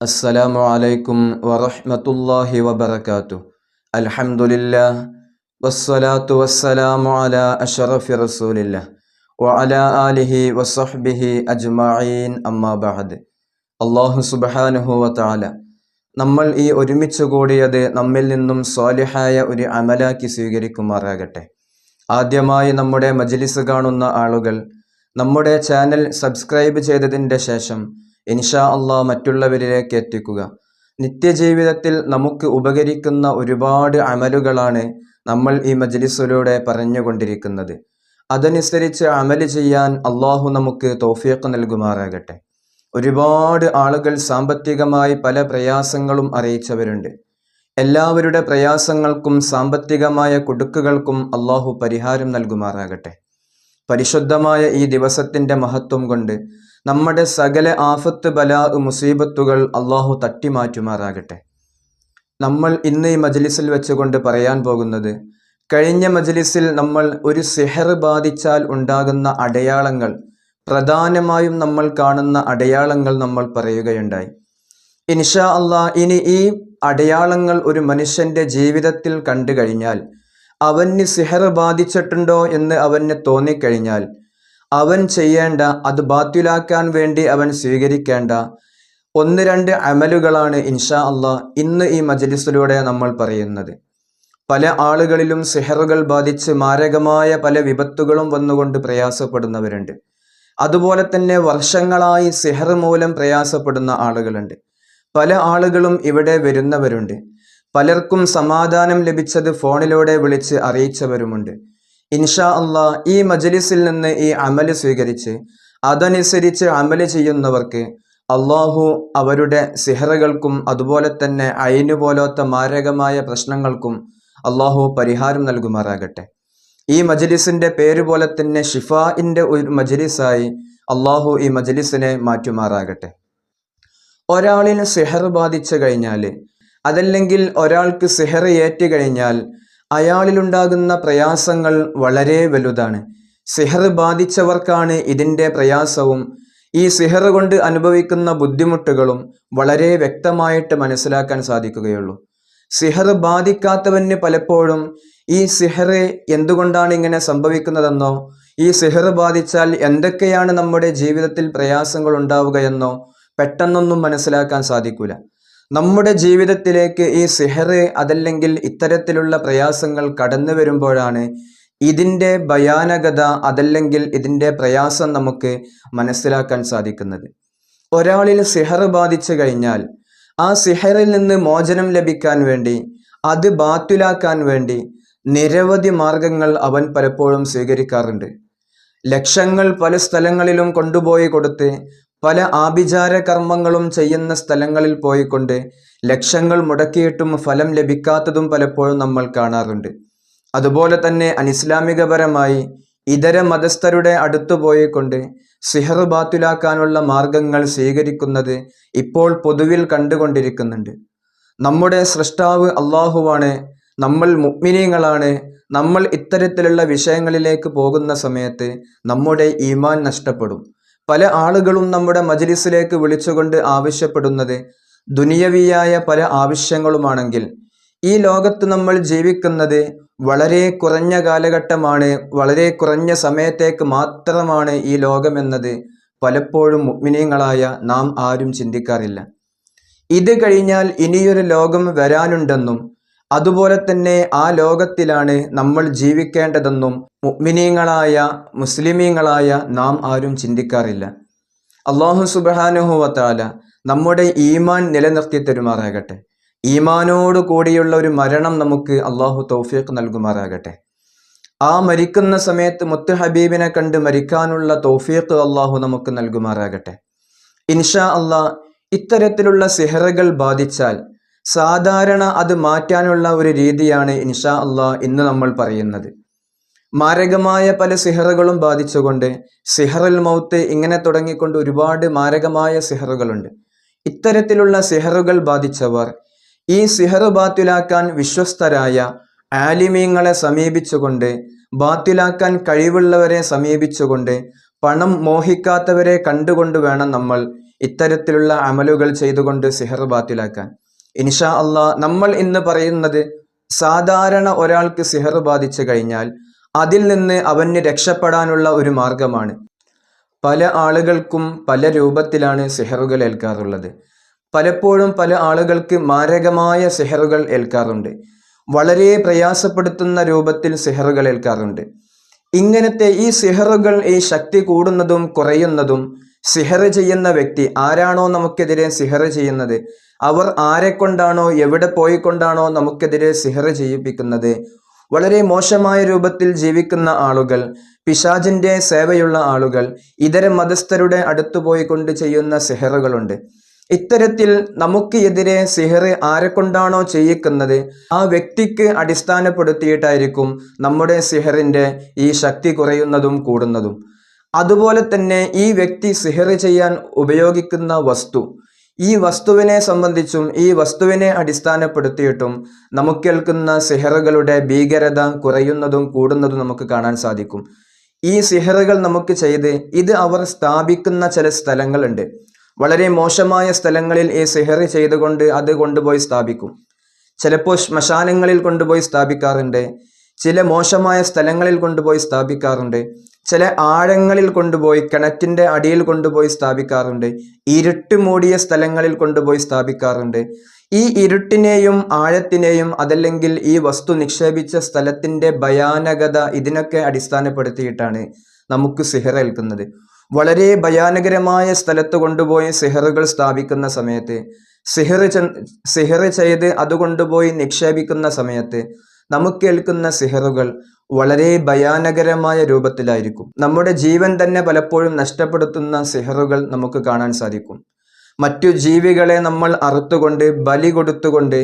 അസ്സലാമു അലൈക്കും വറഹ്മത്തുള്ളാഹി വബറകാതുഹു. അൽഹംദുലില്ലാഹ് വസ്സലാത്തു വസ്സലാമു അലാ അഷ്റഫി റസൂലില്ലാഹ് വഅലാ ആലിഹി വസഹ്ബിഹി അജ്മഈൻ അമ്മാ ബഅദ്. അല്ലാഹു സുബ്ഹാനഹു വതആല നമ്മൾ ഈ ഒരുമിച്ച് കൂടിയത് നമ്മിൽ നിന്നും സ്വാലിഹായ ഒരു അമലാക്കി സ്വീകരിക്കുമാറാകട്ടെ. ആദ്യമായി നമ്മുടെ മജ്ലിസ് കാണുന്ന ആളുകൾ നമ്മുടെ ചാനൽ സബ്സ്ക്രൈബ് ചെയ്തതിൻ്റെ ശേഷം ഇൻഷാ അള്ളാഹ് മറ്റുള്ളവരിലേക്ക് എത്തിക്കുക. നിത്യജീവിതത്തിൽ നമുക്ക് ഉപകരിക്കുന്ന ഒരുപാട് അമലുകളാണ് നമ്മൾ ഈ മജ്ലിസിലൂടെ പറഞ്ഞുകൊണ്ടിരിക്കുന്നത്. അതനുസരിച്ച് അമല് ചെയ്യാൻ അള്ളാഹു നമുക്ക് തൗഫീഖ് നൽകുമാറാകട്ടെ. ഒരുപാട് ആളുകൾ സാമ്പത്തികമായി പല പ്രയാസങ്ങളും അറിയിച്ചവരുണ്ട്. എല്ലാവരുടെ പ്രയാസങ്ങൾക്കും സാമ്പത്തികമായ കുടുക്കുകൾക്കും അള്ളാഹു പരിഹാരം നൽകുമാറാകട്ടെ. പരിശുദ്ധമായ ഈ ദിവസത്തിൻ്റെ മഹത്വം കൊണ്ട് നമ്മുടെ സകല ആഫത്ത് ബലാ മുസീബത്തുകൾ അള്ളാഹു തട്ടിമാറ്റുമാറാകട്ടെ. നമ്മൾ ഇന്ന് ഈ മജ്ലിസിൽ വെച്ചുകൊണ്ട് പറയാൻ പോകുന്നത്, കഴിഞ്ഞ മജ്ലിസിൽ നമ്മൾ ഒരു സിഹർ ബാധിച്ചാൽ ഉണ്ടാകുന്ന അടയാളങ്ങൾ, പ്രധാനമായും നമ്മൾ കാണുന്ന അടയാളങ്ങൾ നമ്മൾ പറയുകയുണ്ടായി. ഇൻഷാ അള്ളാഹ് ഇനി ഈ അടയാളങ്ങൾ ഒരു മനുഷ്യൻ്റെ ജീവിതത്തിൽ കണ്ടു കഴിഞ്ഞാൽ, അവന് സിഹർ ബാധിച്ചിട്ടുണ്ടോ എന്ന് അവന് തോന്നിക്കഴിഞ്ഞാൽ അവൻ ചെയ്യേണ്ട, അത് ബാത്തിലാക്കാൻ വേണ്ടി അവൻ സ്വീകരിക്കേണ്ട ഒന്ന് രണ്ട് അമലുകളാണ് ഇൻഷാ അള്ളാഹ് ഇന്ന് ഈ മജ്ലിസിലൂടെ നമ്മൾ പറയുന്നത്. പല ആളുകളിലും സിഹറുകൾ ബാധിച്ച് മാരകമായ പല വിപത്തുകളും വന്നുകൊണ്ട് പ്രയാസപ്പെടുന്നവരുണ്ട്. അതുപോലെ തന്നെ വർഷങ്ങളായി സിഹർ മൂലം പ്രയാസപ്പെടുന്ന ആളുകളുണ്ട്. പല ആളുകളും ഇവിടെ വരുന്നവരുണ്ട്. പലർക്കും സമാധാനം ലഭിച്ചത് ഫോണിലൂടെ വിളിച്ച് അറിയിച്ചവരുമുണ്ട്. ഇൻഷാ അള്ളാഹ് ഈ മജ്ലിസിൽ നിന്ന് ഈ അമല് സ്വീകരിച്ച് അതനുസരിച്ച് അമല് ചെയ്യുന്നവർക്ക് അള്ളാഹു അവരുടെ സിഹറുകൾക്കും അതുപോലെ തന്നെ ഐന് പോലത്തെ മാരകമായ പ്രശ്നങ്ങൾക്കും അള്ളാഹു പരിഹാരം നൽകുമാറാകട്ടെ. ഈ മജ്ലിസിൻ്റെ പേര് പോലെ തന്നെ ഷിഫാഇൻ്റെ ഒരു മജ്ലിസായി അള്ളാഹു ഈ മജ്ലിസിനെ മാറ്റുമാറാകട്ടെ. ഒരാളിന് സിഹർ ബാധിച്ചു കഴിഞ്ഞാൽ, അതല്ലെങ്കിൽ ഒരാൾക്ക് സിഹർ ഏറ്റു കഴിഞ്ഞാൽ അയാളിലുണ്ടാകുന്ന പ്രയാസങ്ങൾ വളരെ വലുതാണ്. സിഹർ ബാധിച്ചവർക്കാണ് ഇതിൻ്റെ പ്രയാസവും ഈ സിഹർ കൊണ്ട് അനുഭവിക്കുന്ന ബുദ്ധിമുട്ടുകളും വളരെ വ്യക്തമായിട്ട് മനസ്സിലാക്കാൻ സാധിക്കുകയുള്ളൂ. സിഹർ ബാധിക്കാത്തവന് പലപ്പോഴും ഈ സിഹർ എന്തുകൊണ്ടാണ് ഇങ്ങനെ സംഭവിക്കുന്നതെന്നോ, ഈ സിഹർ ബാധിച്ചാൽ എന്തൊക്കെയാണ് നമ്മുടെ ജീവിതത്തിൽ പ്രയാസങ്ങൾ ഉണ്ടാവുകയെന്നോ പെട്ടെന്നൊന്നും മനസ്സിലാക്കാൻ സാധിക്കൂല. നമ്മുടെ ജീവിതത്തിലേക്ക് ഈ സിഹർ അതല്ലെങ്കിൽ ഇത്തരത്തിലുള്ള പ്രയാസങ്ങൾ കടന്നു വരുമ്പോഴാണ് ഇതിൻ്റെ ഭയാനകത അതല്ലെങ്കിൽ ഇതിൻ്റെ പ്രയാസം നമുക്ക് മനസ്സിലാക്കാൻ സാധിക്കുന്നത്. ഒരാളിൽ സിഹർ ബാധിച്ചു കഴിഞ്ഞാൽ ആ സിഹറിൽ നിന്ന് മോചനം ലഭിക്കാൻ വേണ്ടി, അത് ബാത്തിലാക്കാൻ വേണ്ടി നിരവധി മാർഗങ്ങൾ അവൻ പലപ്പോഴും സ്വീകരിക്കാറുണ്ട്. ലക്ഷങ്ങൾ പല സ്ഥലങ്ങളിലും കൊണ്ടുപോയി കൊടുത്ത് പല ആഭിചാര കർമ്മങ്ങളും ചെയ്യുന്ന സ്ഥലങ്ങളിൽ പോയിക്കൊണ്ട് ലക്ഷങ്ങൾ മുടക്കിയിട്ടും ഫലം ലഭിക്കാത്തതും പലപ്പോഴും നമ്മൾ കാണാറുണ്ട്. അതുപോലെ തന്നെ അനിസ്ലാമികപരമായി ഇതര മതസ്ഥരുടെ അടുത്തു പോയിക്കൊണ്ട് സിഹർ ബാത്തിലാക്കാനുള്ള മാർഗങ്ങൾ സ്വീകരിക്കുന്നത് ഇപ്പോൾ പൊതുവിൽ കണ്ടുകൊണ്ടിരിക്കുന്നുണ്ട്. നമ്മുടെ സൃഷ്ടാവ് അള്ളാഹുവാണ്, നമ്മൾ മുഅ്മിനീങ്ങളാണ്. നമ്മൾ ഇത്തരത്തിലുള്ള വിഷയങ്ങളിലേക്ക് പോകുന്ന സമയത്ത് നമ്മുടെ ഈമാൻ നഷ്ടപ്പെടും. പല ആളുകളും നമ്മുടെ മജ്ലിസിലേക്ക് വിളിച്ചുകൊണ്ട് ആവശ്യപ്പെടുന്നത് ദുനിയവിയായ പല ആവശ്യങ്ങളുമാണെങ്കിൽ, ഈ ലോകത്ത് നമ്മൾ ജീവിക്കുന്നത് വളരെ കുറഞ്ഞ കാലഘട്ടമാണ്, വളരെ കുറഞ്ഞ സമയത്തേക്ക് മാത്രമാണ് ഈ ലോകമെന്നത് പലപ്പോഴും മുഅ്മിനീങ്ങളായ നാം ആരും ചിന്തിക്കാറില്ല. ഇത് കഴിഞ്ഞാൽ ഇനിയൊരു ലോകം വരാനുണ്ടെന്നും അതുപോലെ തന്നെ ആ ലോകത്തിലാണ് നമ്മൾ ജീവിക്കേണ്ടതെന്നും മുഅ്മിനീങ്ങളായ മുസ്ലിമീങ്ങളായ നാം ആരും ചിന്തിക്കാറില്ല. അല്ലാഹു സുബ്ഹാനഹു വതആല നമ്മുടെ ഈമാൻ നിലനിർത്തി തരുമാറാകട്ടെ. ഈമാനോട് കൂടിയുള്ള ഒരു മരണം നമുക്ക് അള്ളാഹു തൗഫീഖ് നൽകുമാറാകട്ടെ. ആ മരിക്കുന്ന സമയത്ത് മുത്ത് ഹബീബിനെ കണ്ട് മരിക്കാനുള്ള തൗഫീഖ് അള്ളാഹു നമുക്ക് നൽകുമാറാകട്ടെ. ഇൻഷാ അള്ളാഹ് ഇത്തരത്തിലുള്ള സിഹറുകൾ ബാധിച്ചാൽ സാധാരണ അത് മാറ്റാനുള്ള ഒരു രീതിയാണ് ഇൻഷാ അള്ളാഹ് ഇന്ന് നമ്മൾ പറയുന്നത്. മാരകമായ പല സിഹറുകളും ബാധിച്ചുകൊണ്ട് സിഹറുൽ മൗത്ത് ഇങ്ങനെ തുടങ്ങിക്കൊണ്ട് ഒരുപാട് മാരകമായ സിഹറുകളുണ്ട്. ഇത്തരത്തിലുള്ള സിഹറുകൾ ബാധിച്ചവർ ഈ സിഹർ ബാത്തിലാക്കാൻ വിശ്വസ്തരായ ആലിമീങ്ങളെ സമീപിച്ചുകൊണ്ട്, ബാത്തിലാക്കാൻ കഴിവുള്ളവരെ സമീപിച്ചുകൊണ്ട്, പണം മോഹിക്കാത്തവരെ കണ്ടുകൊണ്ട് വേണം നമ്മൾ ഇത്തരത്തിലുള്ള അമലുകൾ ചെയ്തുകൊണ്ട് സിഹർ ബാത്തിലാക്കാൻ. ഇൻഷാ അള്ളാഹ് നമ്മൾ ഇന്ന് പറയുന്നത് സാധാരണ ഒരാൾക്ക് സിഹർ ബാധിച്ചു കഴിഞ്ഞാൽ അതിൽ നിന്ന് അവന് രക്ഷപ്പെടാനുള്ള ഒരു മാർഗമാണ്. പല ആളുകൾക്കും പല രൂപത്തിലാണ് സിഹറുകൾ ഏൽക്കാറുള്ളത്. പലപ്പോഴും പല ആളുകൾക്ക് മാരകമായ സിഹറുകൾ ഏൽക്കാറുണ്ട്. വളരെ പ്രയാസപ്പെടുത്തുന്ന രൂപത്തിൽ സിഹറുകൾ ഏൽക്കാറുണ്ട്. ഇങ്ങനത്തെ ഈ സിഹറുകൾ, ഈ ശക്തി കൂടുന്നതും കുറയുന്നതും സിഹർ ചെയ്യുന്ന വ്യക്തി ആരാണോ നമുക്കെതിരെ സിഹർ ചെയ്യുന്നത്, അവർ ആരെക്കൊണ്ടാണോ എവിടെ പോയിക്കൊണ്ടാണോ നമുക്കെതിരെ സിഹർ ചെയ്യിപ്പിക്കുന്നത്, വളരെ മോശമായ രൂപത്തിൽ ജീവിക്കുന്ന ആളുകൾ, പിശാചിന്റെ സേവയുള്ള ആളുകൾ, ഇതര മതസ്ഥരുടെ അടുത്തു പോയിക്കൊണ്ട് ചെയ്യുന്ന സിഹറുകളുണ്ട്. ഇത്തരത്തിൽ നമുക്ക് എതിരെ സിഹർ ആരെക്കൊണ്ടാണോ ചെയ്യിക്കുന്നത് ആ വ്യക്തിക്ക് അടിസ്ഥാനപ്പെടുത്തിയിട്ടായിരിക്കും നമ്മുടെ സിഹറിന്റെ ഈ ശക്തി കുറയുന്നതും കൂടുന്നതും. അതുപോലെ തന്നെ ഈ വ്യക്തി സിഹർ ചെയ്യാൻ ഉപയോഗിക്കുന്ന വസ്തു, ഈ വസ്തുവിനെ സംബന്ധിച്ചും ഈ വസ്തുവിനെ അടിസ്ഥാനപ്പെടുത്തിയിട്ടും നമുക്ക് കേൾക്കുന്ന സിഹറുകളുടെ ഭീകരത കുറയുന്നതും കൂടുന്നതും നമുക്ക് കാണാൻ സാധിക്കും. ഈ സിഹറുകൾ നമുക്ക് ചെയ്ത് ഇത് അവർ സ്ഥാപിക്കുന്ന ചില സ്ഥലങ്ങളുണ്ട്. വളരെ മോശമായ സ്ഥലങ്ങളിൽ ഈ സിഹർ ചെയ്തുകൊണ്ട് അത് കൊണ്ടുപോയി സ്ഥാപിക്കും. ചിലപ്പോൾ ശ്മശാനങ്ങളിൽ കൊണ്ടുപോയി സ്ഥാപിക്കാറുണ്ട്, ചില മോശമായ സ്ഥലങ്ങളിൽ കൊണ്ടുപോയി സ്ഥാപിക്കാറുണ്ട്, ചില ആഴങ്ങളിൽ കൊണ്ടുപോയി കിണറ്റിൻ്റെ അടിയിൽ കൊണ്ടുപോയി സ്ഥാപിക്കാറുണ്ട്, ഇരുട്ട് മൂടിയ സ്ഥലങ്ങളിൽ കൊണ്ടുപോയി സ്ഥാപിക്കാറുണ്ട്. ഈ ഇരുട്ടിനെയും ആഴത്തിനെയും അതല്ലെങ്കിൽ ഈ വസ്തു നിക്ഷേപിച്ച സ്ഥലത്തിൻ്റെ ഭയാനകത ഇതിനൊക്കെ അടിസ്ഥാനപ്പെടുത്തിയിട്ടാണ് നമുക്ക് സിഹർ ഏൽക്കുന്നത്. വളരെ ഭയാനകരമായ സ്ഥലത്ത് കൊണ്ടുപോയി സിഹറുകൾ സ്ഥാപിക്കുന്ന സമയത്ത്, സിഹർ ചെയ്ത് അത് കൊണ്ടുപോയി നിക്ഷേപിക്കുന്ന സമയത്ത് നമുക്ക് ഏൽക്കുന്ന സിഹറുകൾ വളരെ ഭയാനകരമായ രൂപത്തിലായിരിക്കും. നമ്മുടെ ജീവൻ തന്നെ പലപ്പോഴും നഷ്ടപ്പെടുത്തുന്ന സിഹറുകൾ നമുക്ക് കാണാൻ സാധിക്കും. മറ്റു ജീവികളെ നമ്മൾ അറുത്തുകൊണ്ട് ബലി കൊടുത്തുകൊണ്ട്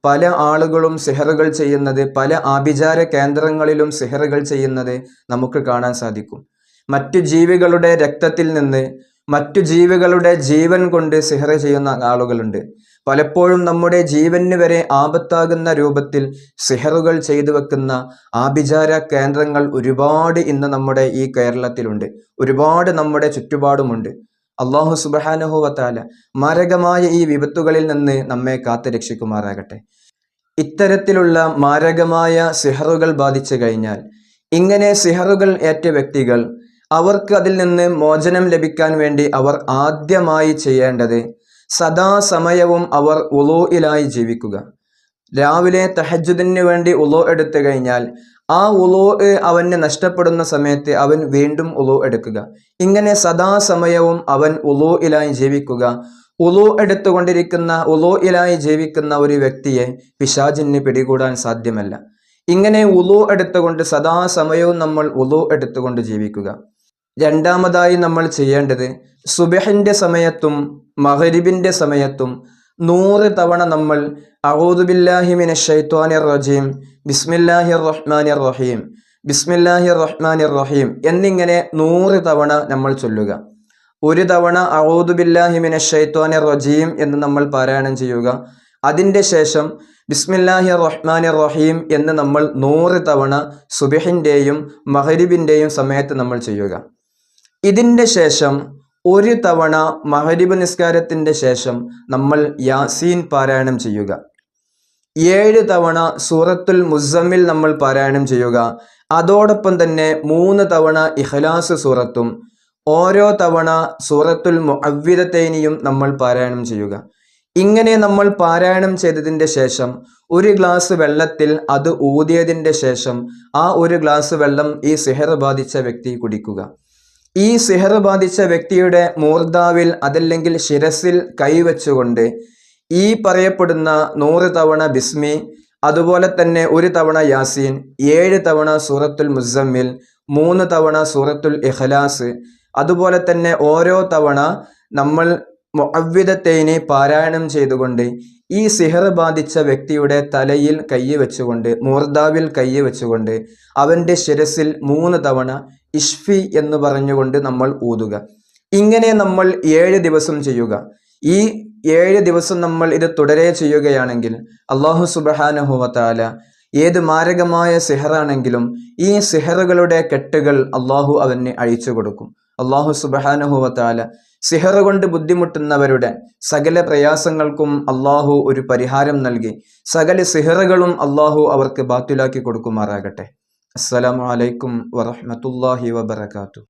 പല ആളുകളും സിഹറുകൾ ചെയ്യുന്നത്, പല ആഭിചാര കേന്ദ്രങ്ങളിലും സിഹറുകൾ ചെയ്യുന്നത് നമുക്ക് കാണാൻ സാധിക്കും. മറ്റു ജീവികളുടെ രക്തത്തിൽ നിന്ന് മറ്റു ജീവികളുടെ ജീവൻ കൊണ്ട് സിഹർ ചെയ്യുന്ന ആളുകളുണ്ട്. പലപ്പോഴും നമ്മുടെ ജീവന് വരെ ആപത്താകുന്ന രൂപത്തിൽ സിഹറുകൾ ചെയ്തു വെക്കുന്ന ആഭിചാര കേന്ദ്രങ്ങൾ ഒരുപാട് ഇന്ന് നമ്മുടെ ഈ കേരളത്തിലുണ്ട്, ഒരുപാട് നമ്മുടെ ചുറ്റുപാടുമുണ്ട്. അല്ലാഹു സുബ്ഹാനഹു വ തആല മാരകമായ ഈ വിപത്തുകളിൽ നിന്ന് നമ്മെ കാത്തു രക്ഷിക്കുമാറാകട്ടെ. ഇത്തരത്തിലുള്ള മാരകമായ സിഹറുകൾ ബാധിച്ചു കഴിഞ്ഞാൽ, ഇങ്ങനെ സിഹറുകൾ ഏറ്റ വ്യക്തികൾ, അവർക്ക് അതിൽ നിന്ന് മോചനം ലഭിക്കാൻ വേണ്ടി അവർ ആദ്യമായി ചെയ്യേണ്ടത് സദാസമയവും അവർ ഉളൂഇലായി ജീവിക്കുക. രാവിലെ തഹജ്ജുദിന് വേണ്ടി ഉളൂ എടുത്തു കഴിഞ്ഞാൽ ആ ഉളൂ അവന് നഷ്ടപ്പെടുന്ന സമയത്ത് അവൻ വീണ്ടും ഉളൂ എടുക്കുക. ഇങ്ങനെ സദാസമയവും അവൻ ഉളൂഇലായി ജീവിക്കുക. ഉളൂ എടുത്തുകൊണ്ടിരിക്കുന്ന, ഉളൂഇലായി ജീവിക്കുന്ന ഒരു വ്യക്തിയെ പിശാചിന് പിടികൂടാൻ സാധ്യമല്ല. ഇങ്ങനെ ഉളൂ എടുത്തുകൊണ്ട് സദാസമയവും നമ്മൾ ഉളൂ എടുത്തുകൊണ്ട് ജീവിക്കുക. രണ്ടാമതായി നമ്മൾ ചെയ്യേണ്ടത് സുബഹിന്റെ സമയത്തും മഗ്രിബിന്റെ സമയത്തും 100 തവണ നമ്മൾ അഊദു ബില്ലാഹി മിനശ് ശൈത്വാനിർ റജീം, ബിസ്മില്ലാഹിർ റഹ്മാനിർ റഹീം, ബിസ്മില്ലാഹിർ റഹ്മാനിർ റഹീം എന്നിങ്ങനെ 100 തവണ നമ്മൾ ചൊല്ലുക. ഒരു തവണ അഊദു ബില്ലാഹി മിനശ് ശൈത്വാനിർ റജീം എന്ന് നമ്മൾ പാരായണം ചെയ്യുക. അതിൻ്റെ ശേഷം ബിസ്മില്ലാഹിർ റഹ്മാനിർ റഹീം എന്ന് നമ്മൾ 100 തവണ സുബഹിൻ്റെയും മഗ്രിബിൻ്റെയും സമയത്ത് നമ്മൾ ചെയ്യുക. ഇതിൻ്റെ ശേഷം ഒരു തവണ മഗ്രിബ് നിസ്കാരത്തിൻ്റെ ശേഷം നമ്മൾ യാസീൻ പാരായണം ചെയ്യുക. 7 തവണ സൂറത്തുൽ മുസമ്മിൽ നമ്മൾ പാരായണം ചെയ്യുക. അതോടൊപ്പം തന്നെ 3 തവണ ഇഖ്ലാസ് സൂറത്തും ഓരോ തവണ സൂറത്തുൽ മുഅവ്വിദതൈനിയും നമ്മൾ പാരായണം ചെയ്യുക. ഇങ്ങനെ നമ്മൾ പാരായണം ചെയ്തതിൻ്റെ ശേഷം ഒരു ഗ്ലാസ് വെള്ളത്തിൽ അത് ഊതിയതിൻ്റെ ശേഷം ആ ഒരു ഗ്ലാസ് വെള്ളം ഈ സിഹർ ബാധിച്ച വ്യക്തി കുടിക്കുക. ഈ സിഹർ ബാധിച്ച വ്യക്തിയുടെ മൂർധാവിൽ അതല്ലെങ്കിൽ ശിരസിൽ കൈവച്ചുകൊണ്ട് ഈ പറയപ്പെടുന്ന 100 തവണ ബിസ്മി, അതുപോലെ തന്നെ ഒരു തവണ യാസീൻ, 7 തവണ സൂറത്തുൽ മുസമ്മിൽ, 3 തവണ സൂറത്തുൽ ഇഖ്ലാസ്, അതുപോലെ തന്നെ ഓരോ തവണ നമ്മൾ മുഅവ്വിദതൈനി പാരായണം ചെയ്തുകൊണ്ട് ഈ സിഹർ ബാധിച്ച വ്യക്തിയുടെ തലയിൽ കയ്യ് വെച്ചുകൊണ്ട്, മൂർധാവിൽ കയ്യ് വെച്ചുകൊണ്ട് അവൻ്റെ ശിരസിൽ 3 തവണ ഇഷ്ഫി എന്ന് പറഞ്ഞുകൊണ്ട് നമ്മൾ ഊതുക. ഇങ്ങനെ നമ്മൾ 7 ദിവസം ചെയ്യുക. ഈ 7 ദിവസം നമ്മൾ ഇത് തുടരെ ചെയ്യുകയാണെങ്കിൽ അല്ലാഹു സുബ്ഹാനഹു വ തആല ഏത് മാരകമായ സിഹറാണെങ്കിലും ഈ സിഹറുകളുടെ കെട്ടുകൾ അല്ലാഹു അവന് അഴിച്ചു കൊടുക്കും. അല്ലാഹു സുബ്ഹാനഹു വ തആല സിഹർ കൊണ്ട് ബുദ്ധിമുട്ടുന്നവരുടെ സകല പ്രയാസങ്ങൾക്കും അള്ളാഹു ഒരു പരിഹാരം നൽകി സകല സിഹറുകളും അള്ളാഹു അവർക്ക് ബാത്തിലാക്കി കൊടുക്കുമാറാകട്ടെ. അസ്സലാമു അലൈക്കും വറഹ്മത്തുള്ളാഹി വബറകാതുഹു.